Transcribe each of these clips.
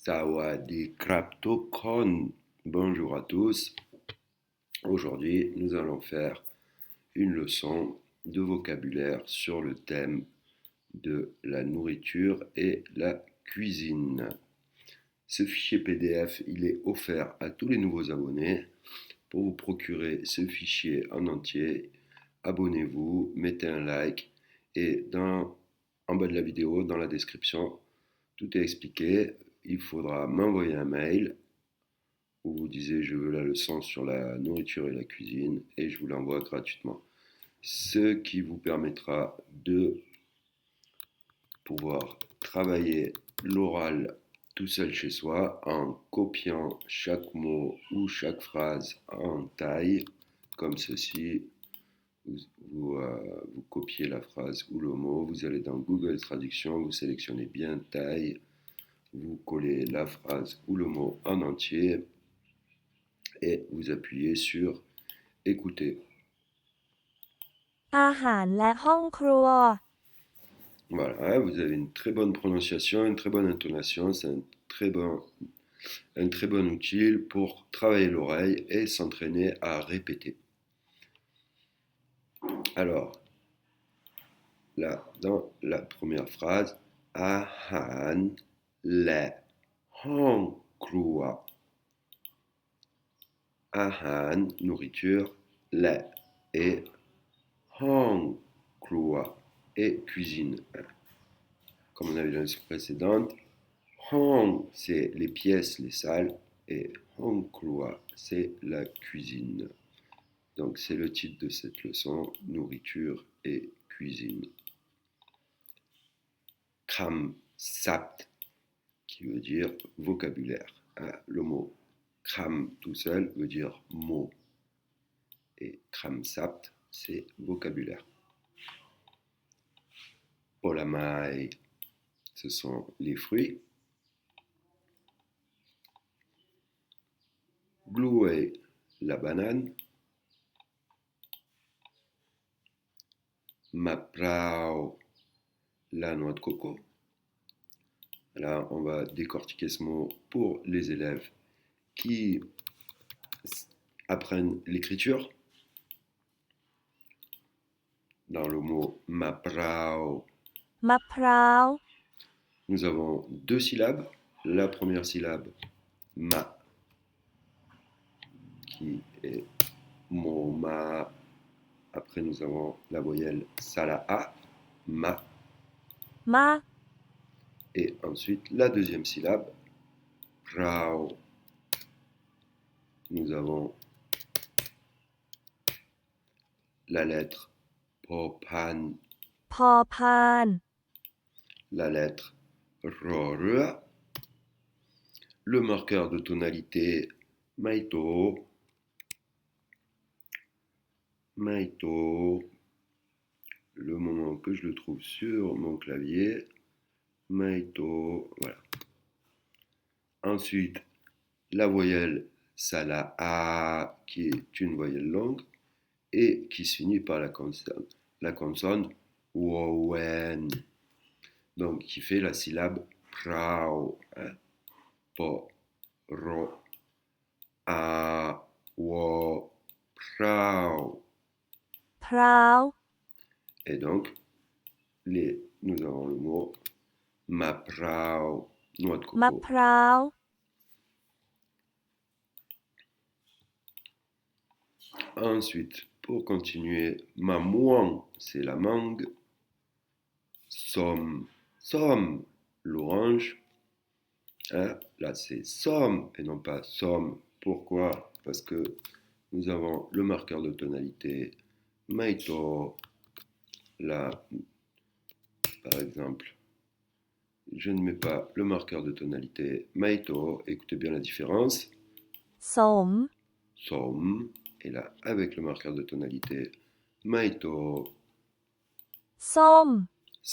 Sawadee-krap-tokron. Bonjour à tous. Aujourd'hui, nous allons faire une leçon de vocabulaire sur le thème de la nourriture et la cuisine. Ce fichier PDF, il est offert à tous les nouveaux abonnés. Pour vous procurer ce fichier en entier, abonnez-vous, mettez un like et en bas de la vidéo, dans la description, tout est expliqué. Il faudra m'envoyer un mail où vous disiez je veux la leçon sur la nourriture et la cuisine et je vous l'envoie gratuitement. Ce qui vous permettra de pouvoir travailler l'oral tout seul chez soi en copiant chaque mot ou chaque phrase en taille comme ceci. Vous copiez la phrase ou le mot, vous allez dans Google Traduction, vous sélectionnez bien taille, vous collez la phrase ou le mot en entier et vous appuyez sur écouter. อาหารและห้องครัว Voilà, vous avez une très bonne prononciation, une très bonne intonation, c'est un très bon outil pour travailler l'oreille et s'entraîner à répéter. Alors, là, dans la première phrase, อาหารและห้องครัว อาหาร nourriture, และ et ห้องครัว et cuisine. Comme on avait dans la leçon précédente, hong, c'est les pièces, les salles, et hong krua, c'est la cuisine. Donc c'est le titre de cette leçon, nourriture et cuisine. Kram sapt, qui veut dire vocabulaire. Le mot kram tout seul veut dire mot. Et kram sapt, c'est vocabulaire. Polamai, ce sont les fruits. Bluey, la banane. Maprao, la noix de coco. Là, on va décortiquer ce mot pour les élèves qui apprennent l'écriture. Dans le mot maprao, มะพร้าว nous avons deux syllabes. La première syllabe, ma, qui est ma. Après, nous avons la voyelle sala-a, ma. มะ Et ensuite, la deuxième syllabe, prao. Nous avons la lettre popan, พอพาน la lettre rorua, le marqueur de tonalité maito, maito, le moment que je le trouve sur mon clavier, maito, voilà. Ensuite, la voyelle sala-a, qui est une voyelle longue et qui se finit par la consonne wowen, donc qui fait la syllabe prao, hein. Po, ro, a, wo, prao. พร้าว Et donc, nous avons le mot maprao, noix de มะ coco. พร้าว Ensuite, pour continuer, mamouang, c'est la mangue. Somme, l'orange. Hein, là, c'est somme et non pas somme. Pourquoi? Parce que nous avons le marqueur de tonalité maito. Là, par exemple, je ne mets pas le marqueur de tonalité maito. Écoutez bien la différence. สม Somme. Et là, avec le marqueur de tonalité maito. ส้ม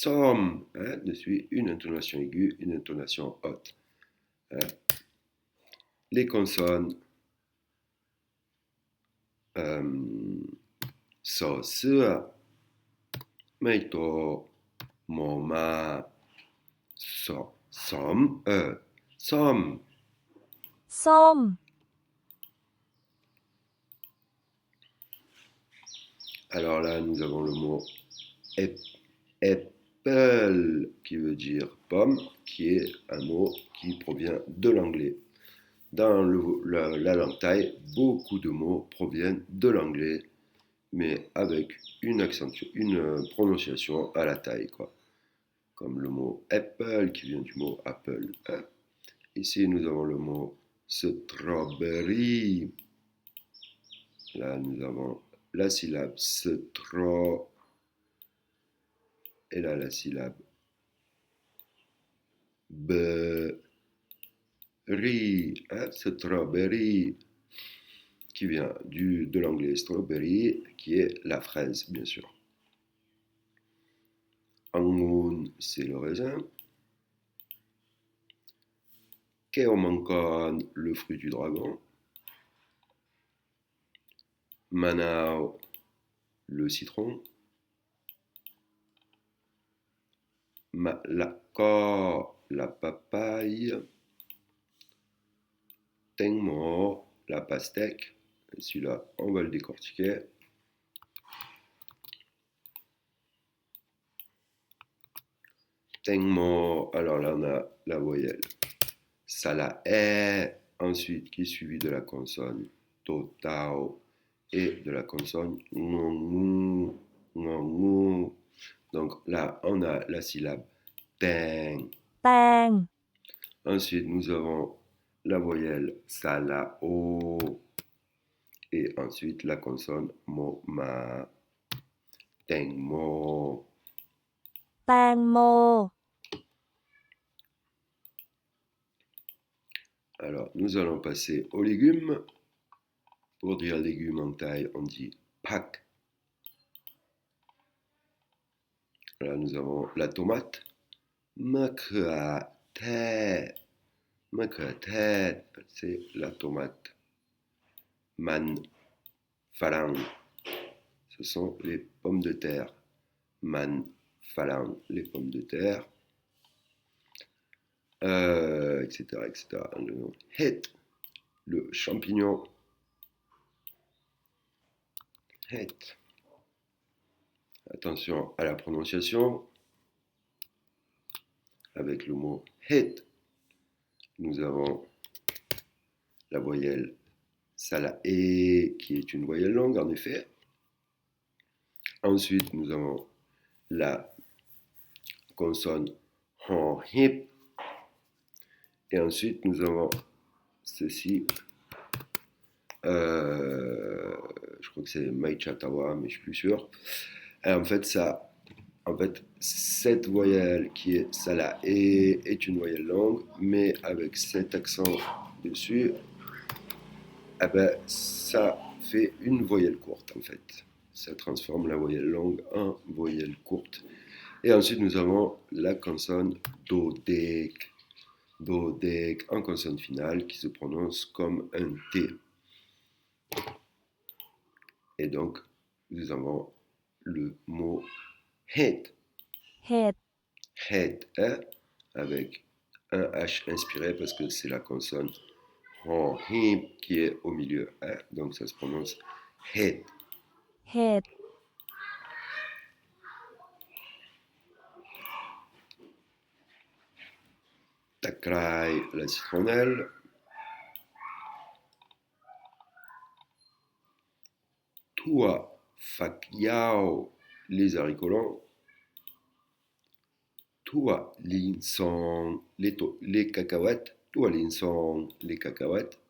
Somme. Hein, dessus, une intonation aiguë, une intonation haute. Hein. Les consonnes. So, se, maito, moma, so, som, ส้ม ส้ม Alors là, nous avons le mot apple qui veut dire pomme, qui est un mot qui provient de l'anglais. Dans la langue thaï, beaucoup de mots proviennent de l'anglais, mais avec une prononciation à la thaï, quoi. Comme le mot apple qui vient du mot apple. Hein. Ici, nous avons le mot strawberry. Là, nous avons la syllabe straw et là la syllabe berry, hein, strawberry, qui vient de l'anglais strawberry, qui est la fraise, bien sûr. Angoon, c'est le raisin. Keomankan, le fruit du dragon. Manao, le citron. Malacca, la papaye. Tengmo, la pastèque. Celui-là, on va le décortiquer. Tengmo, alors là on a la voyelle Sala E, ensuite qui est suivi de la consonne Totao et de la consonne Ngongu, Ngongu. Donc là on a la syllabe Teng. แตง Ensuite nous avons la voyelle Sala O et ensuite la consonne Moma. Tengmo. แตงโม Alors, nous allons passer aux légumes. Pour dire légumes en thaï, on dit pak. Là, nous avons la tomate. Makra te. Makra te, c'est la tomate. Man falang, ce sont les pommes de terre. Man falang, les pommes de terre. Etc., etc. Le het, le champignon. Het. Attention à la prononciation. Avec le mot het, nous avons la voyelle Sala E qui est une voyelle longue en effet. Ensuite, nous avons la consonne Han Hip. Et ensuite, nous avons ceci. Je crois que c'est Maichatawa, mais je suis plus sûr. Et en fait, cette voyelle qui est Sala E est une voyelle longue, mais avec cet accent dessus, eh ben, ça fait une voyelle courte en fait. Ça transforme la voyelle longue en voyelle courte. Et ensuite, nous avons la consonne Dodek. Dodek en consonne finale qui se prononce comme un T. Et donc, nous avons le mot het. เห็ด Het, hein, avec un H inspiré parce que c'est la consonne Han, Him qui est au milieu. Hein, donc, ça se prononce het. เห็ด Takrai, la citronnelle. Tua, Fakiao, les haricots longs. Tua, Linsong, les cacahuètes. Tua, Linsong, les cacahuètes.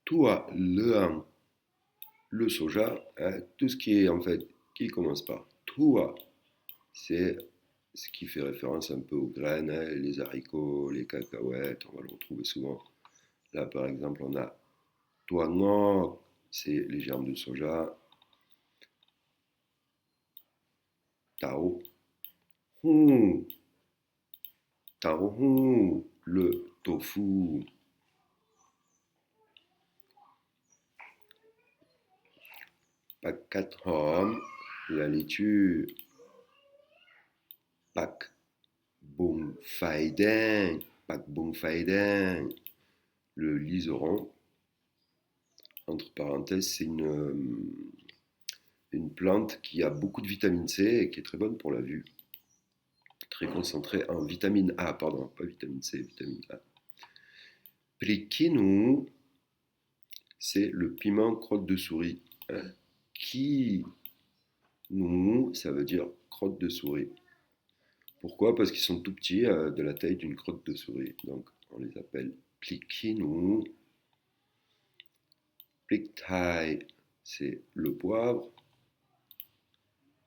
Tua, le soja. Hein, tout ce qui est en fait, qui commence par Tua, c'est ce qui fait référence un peu aux graines, hein, les haricots, les cacahuètes, on va le retrouver souvent. Là, par exemple, on a Tuangok, c'est les germes de soja. Tao Hu, Tao Hu, le tofu. Pakat Hom, la laitue. Pak Bong fai ding, pas bong fai ding. Le liseron, entre parenthèses, c'est une plante qui a beaucoup de vitamine C et qui est très bonne pour la vue. Très concentrée en vitamine A, pardon, pas vitamine C, vitamine A. Prikinu, c'est le piment crotte de souris. Hein. Qui nous, ça veut dire crotte de souris. Pourquoi? Parce qu'ils sont tout petits, de la taille d'une crotte de souris. Donc on les appelle plikinu. Plikthai, c'est le poivre.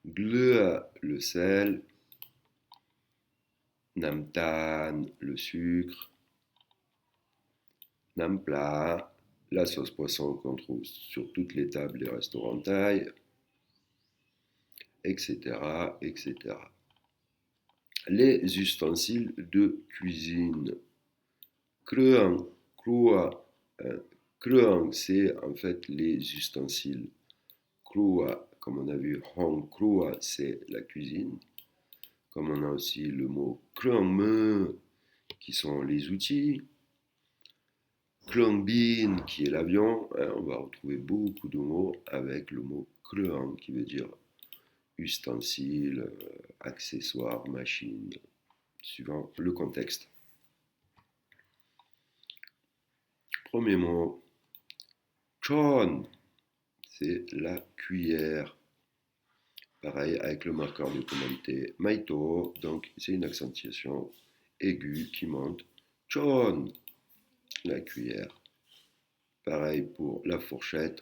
Glua, le sel. Namtan, le sucre. Nampla, la sauce poisson qu'on trouve sur toutes les tables des restaurants thaï, etc., etc. Les ustensiles de cuisine. Kreuang, krua, kreuang, c'est en fait les ustensiles. Krua, comme on a vu, hong krua, c'est la cuisine. Comme on a aussi le mot kreuangme, qui sont les outils. Klongbin, qui est l'avion, hein, on va retrouver beaucoup de mots avec le mot kreuang, qui veut dire ustensile, accessoire, machine, suivant le contexte. Premier mot, chon, c'est la cuillère. Pareil avec le marqueur de tonalité maito, donc c'est une accentuation aiguë qui monte. Chon, la cuillère. Pareil pour la fourchette.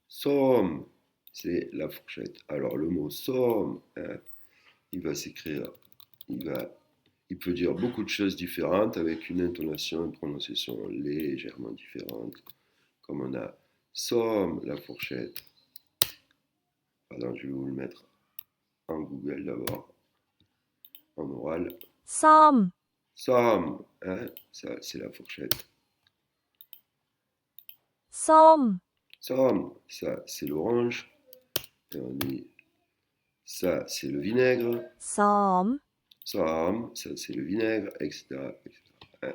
Somme, c'est la fourchette. Alors le mot somme, hein, il va s'écrire, il peut dire beaucoup de choses différentes avec une intonation, une prononciation légèrement différente. Comme on a somme, la fourchette. Pardon, je vais vous le mettre en Google d'abord, en oral. ซ่อม Somme, hein, ça c'est la fourchette. ส้ม Somme, ça c'est l'orange. Et on dit ça c'est le vinaigre. ซ้อม Somme, ça c'est le vinaigre, etc., etc. Hein.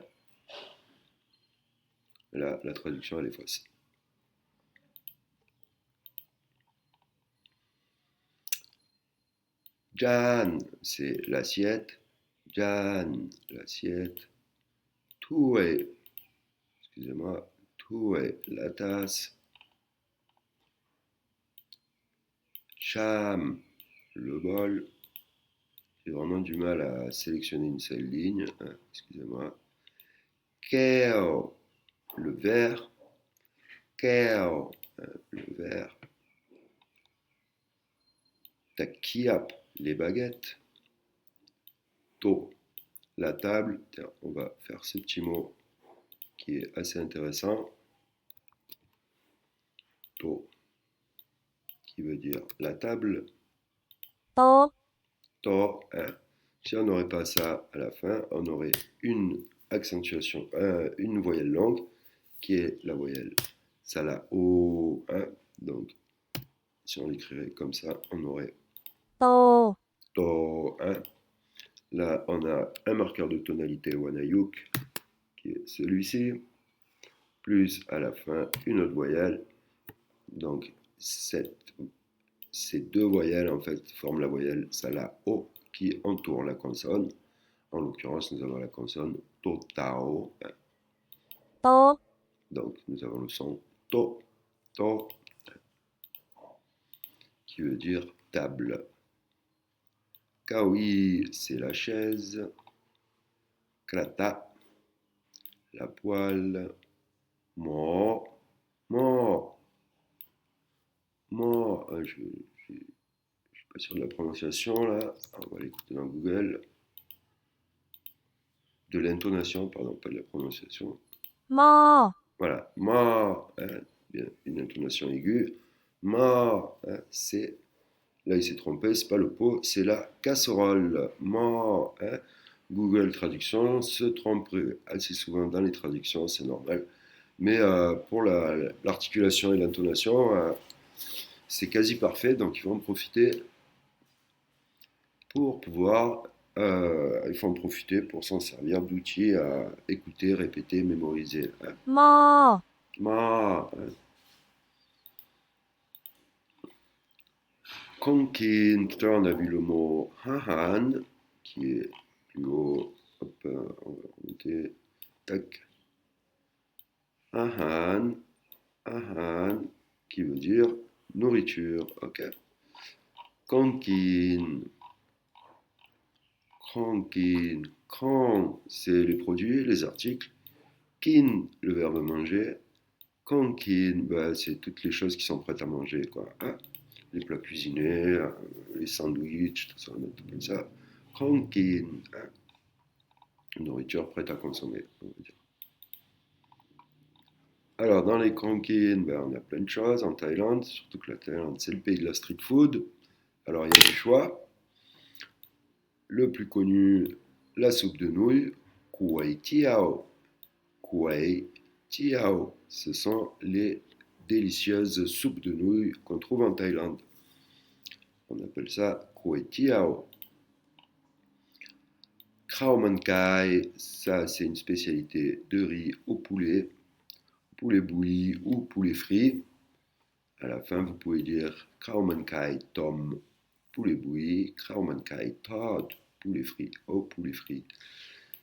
Là, la traduction elle est fausse. Jan, c'est l'assiette. Jan, l'assiette. Toué, excusez-moi, toué, la tasse. Cham, le bol. J'ai vraiment du mal à sélectionner une seule ligne, hein, excusez-moi. Keo, le verre. Keo, le verre. Takiap, les baguettes. To, la table. Tiens, on va faire ce petit mot qui est assez intéressant. To, qui veut dire la table. โต๊ะ To, hein. Si on n'aurait pas ça à la fin, on aurait une accentuation, une voyelle longue qui est la voyelle sala o, hein. Donc, si on l'écrivait comme ça, on aurait โต to, hein. Là, on a un marqueur de tonalité wanayuk qui est celui-ci, plus à la fin une autre voyelle. Donc, ces deux voyelles en fait forment la voyelle sala o qui entoure la consonne. En l'occurrence, nous avons la consonne to tao. โต๊ะ Donc, nous avons le son to, to, qui veut dire table. Kawi, c'est la chaise. Krata, la poêle. Mo, mo, mo. Je suis pas sûr de la prononciation là. On va l'écouter dans Google. De l'intonation, pardon, pas de la prononciation. หม้อ Voilà, mo, hein, bien, une intonation aiguë. Mo, hein, c'est. Là, il s'est trompé, c'est pas le pot, c'est la casserole. Mo, hein. Google Traduction se trompe assez souvent dans les traductions, c'est normal. Mais pour l'articulation et l'intonation, c'est quasi parfait, donc il faut en profiter pour pouvoir il faut en profiter pour s'en servir d'outil à écouter, répéter, mémoriser. Hein. หม้อ Hein. Konkin, tout à l'heure on a vu le mot hahan, qui est plus haut. Hop, on va remonter. Tac. Hahan, hahan, qui veut dire nourriture. Ok. Konkin, krankin, kran, c'est les produits, les articles. Kin, le verbe manger. Konkin, bah, c'est toutes les choses qui sont prêtes à manger, quoi. Hein. Les plats cuisinés, les sandwichs, tout ça, on appelle comme ça. Konkin, hein. Nourriture prête à consommer, on va dire. Alors, dans les konkin, ben, on a plein de choses en Thaïlande, surtout que la Thaïlande, c'est le pays de la street food. Alors, il y a des choix. Le plus connu, la soupe de nouilles, kuai tiao. Kuai tiao, ce sont les délicieuses soupes de nouilles qu'on trouve en Thaïlande. On appelle ça kuai tiao. Khao man kai, ça c'est une spécialité de riz au poulet bouilli ou poulet frit. À la fin, vous pouvez dire khao man kai tom, poulet bouilli, khao man kai tod, poulet frit au poulet frit.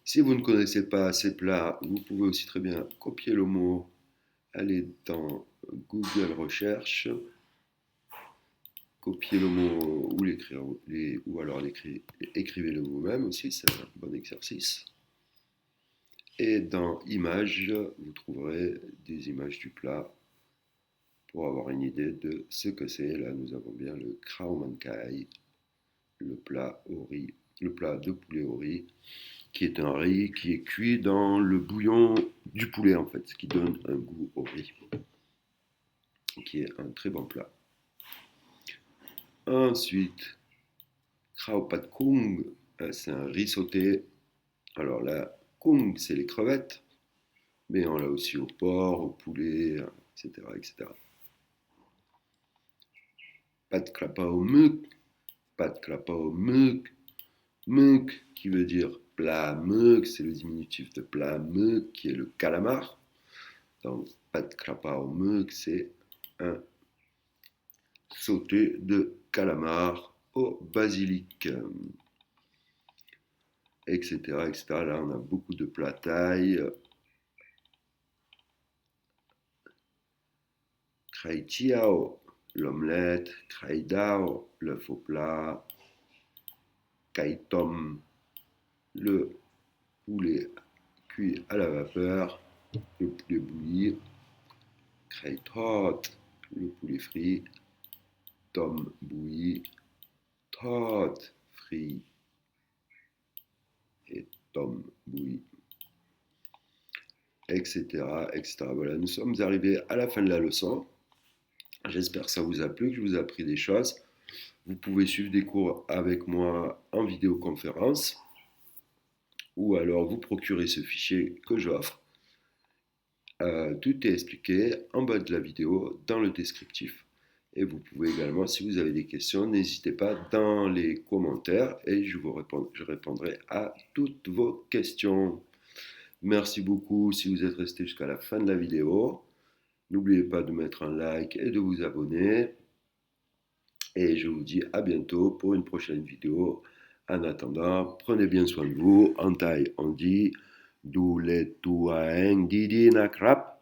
Si vous ne connaissez pas ces plats, vous pouvez aussi très bien copier le mot, aller dans Google Recherche, copier le mot ou l'écrire, ou alors écrivez-le vous-même aussi, c'est un bon exercice. Et dans Images, vous trouverez des images du plat pour avoir une idée de ce que c'est. Là, nous avons bien le khao man kai, le plat au riz, le plat de poulet au riz, qui est un riz qui est cuit dans le bouillon du poulet en fait, ce qui donne un goût au riz, qui est un très bon plat. Ensuite, khao pat kung, c'est un riz sauté. Alors là, kung, c'est les crevettes, mais on l'a aussi au porc, au poulet, etc., etc. Pat klapao muk, muk qui veut dire plat muk, c'est le diminutif de plat muk qui est le calamar. Donc pat klapao muk, c'est un sauté de calamar au basilic, etc., etc. Là, on a beaucoup de plats thaï. Khai chiao, l'omelette. Khai dao, l'œuf au plat. Kai tom, le poulet cuit à la vapeur. Le poulet bouilli. Khai thot, le poulet frit. Tom bouilli. Thot frit. Et tom bouilli. Etc., etc. Voilà, nous sommes arrivés à la fin de la leçon. J'espère que ça vous a plu, que je vous ai appris des choses. Vous pouvez suivre des cours avec moi en vidéoconférence ou alors vous procurer ce fichier que j'offre. Tout est expliqué en bas de la vidéo dans le descriptif. Et vous pouvez également, si vous avez des questions, n'hésitez pas dans les commentaires et je répondrai à toutes vos questions. Merci beaucoup si vous êtes resté jusqu'à la fin de la vidéo. N'oubliez pas de mettre un like et de vous abonner. Et je vous dis à bientôt pour une prochaine vidéo. En attendant, prenez bien soin de vous. En Thaï, on dit Dou le tuaeng didi nakrap.